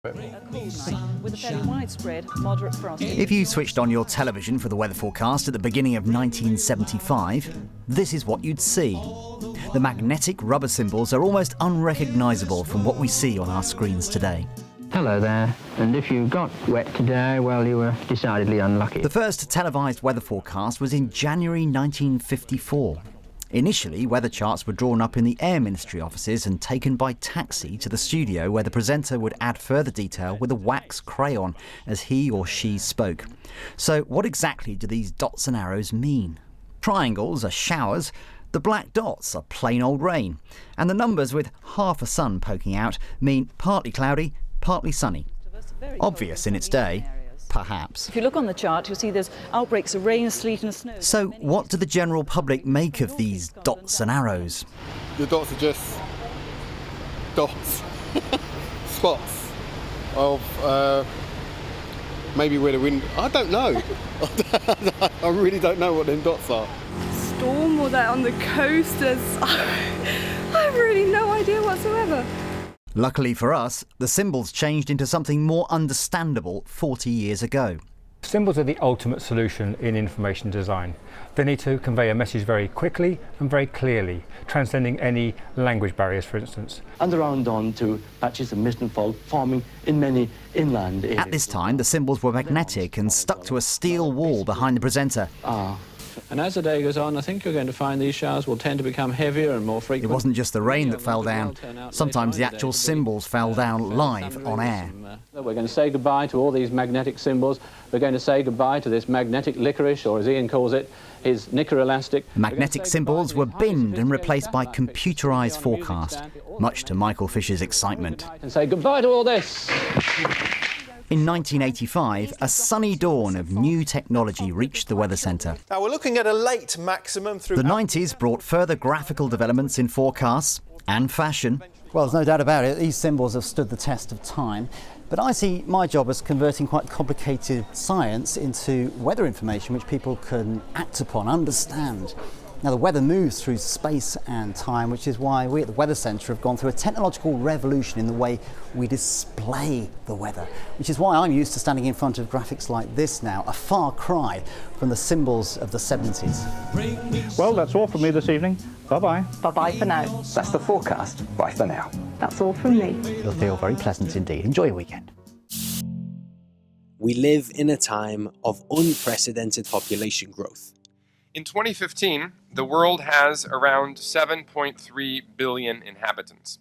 A cool night with a fairly widespread moderate frost. If you switched on your television for the weather forecast at the beginning of 1975, this is what you'd see. The magnetic rubber symbols are almost unrecognisable from what we see on our screens today. Hello there, and if you got wet today, well, you were decidedly unlucky. The first televised weather forecast was in January 1954. Initially, weather charts were drawn up in the Air Ministry offices and taken by taxi to the studio, where the presenter would add further detail with a wax crayon as he or she spoke. So what exactly do these dots and arrows mean? Triangles are showers, the black dots are plain old rain, and the numbers with half a sun poking out mean partly cloudy, partly sunny. Obvious in its day, perhaps. If you look on the chart, you'll see there's outbreaks of rain, sleet and snow. So what do the general public make of these dots and arrows? The dots are just dots, spots of maybe where the wind... I don't know. I really don't know what them dots are. Storm or that on the coast, I have really no idea whatsoever. Luckily for us, the symbols changed into something more understandable 40 years ago. Symbols are the ultimate solution in information design. They need to convey a message very quickly and very clearly, transcending any language barriers, for instance. And around on to patches of mist and fog forming in many inland areas. At this time, the symbols were magnetic and stuck to a steel wall behind the presenter. And as the day goes on, I think you're going to find these showers will tend to become heavier and more frequent. It wasn't just the rain that fell down. Sometimes the actual symbols fell down live on air. We're going to say goodbye to all these magnetic symbols. We're going to say goodbye to this magnetic licorice, or as Ian calls it, his knicker elastic. Magnetic symbols were binned and replaced by computerised forecast, much to Michael Fisher's excitement. And say goodbye to all this. In 1985, a sunny dawn of new technology reached the Weather Centre. Now we're looking at a late maximum through... The 90s brought further graphical developments in forecasts and fashion. Well, there's no doubt about it, these symbols have stood the test of time. But I see my job as converting quite complicated science into weather information which people can act upon, understand. Now, the weather moves through space and time, which is why we at the Weather Centre have gone through a technological revolution in the way we display the weather, which is why I'm used to standing in front of graphics like this now, a far cry from the symbols of the 70s. Well, that's all from me this evening. Bye-bye. Bye-bye for now. That's the forecast. Bye for now. That's all from me. It'll feel very pleasant indeed. Enjoy your weekend. We live in a time of unprecedented population growth. In 2015, the world has around 7.3 billion inhabitants.